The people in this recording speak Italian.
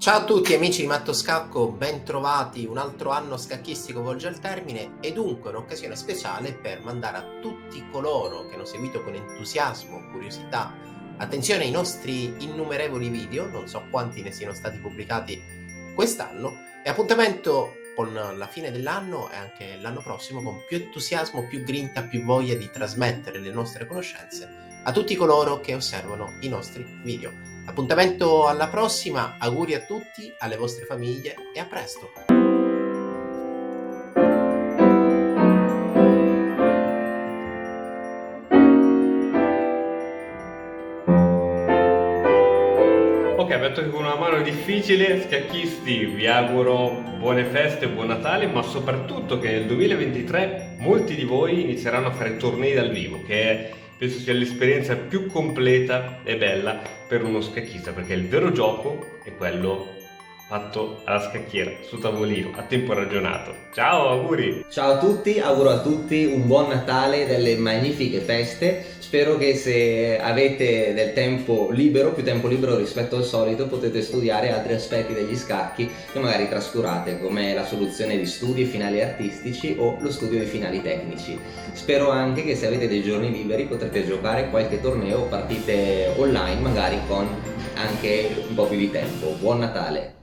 Ciao a tutti amici di Matto Scacco, ben trovati, un altro anno scacchistico volge al termine e dunque un'occasione speciale per mandare a tutti coloro che hanno seguito con entusiasmo, curiosità, attenzione ai nostri innumerevoli video, non so quanti ne siano stati pubblicati quest'anno, e appuntamento con la fine dell'anno e anche l'anno prossimo con più entusiasmo, più grinta, più voglia di trasmettere le nostre conoscenze a tutti coloro che osservano i nostri video. Appuntamento alla prossima, auguri a tutti, alle vostre famiglie e a presto! Ok, abbiamo toccato con una mano difficile, scacchisti, vi auguro buone feste, buon Natale, ma soprattutto che nel 2023 molti di voi inizieranno a fare tornei dal vivo, penso sia l'esperienza più completa e bella per uno scacchista, perché il vero gioco è quello fatto alla scacchiera, su tavolino, a tempo ragionato. Ciao, auguri! Ciao a tutti, auguro a tutti un buon Natale e delle magnifiche feste. Spero che se avete del tempo libero, più tempo libero rispetto al solito, potete studiare altri aspetti degli scacchi che magari trascurate, come la soluzione di studi e finali artistici o lo studio di finali tecnici. Spero anche che se avete dei giorni liberi potrete giocare qualche torneo o partite online, magari con anche un po' più di tempo. Buon Natale!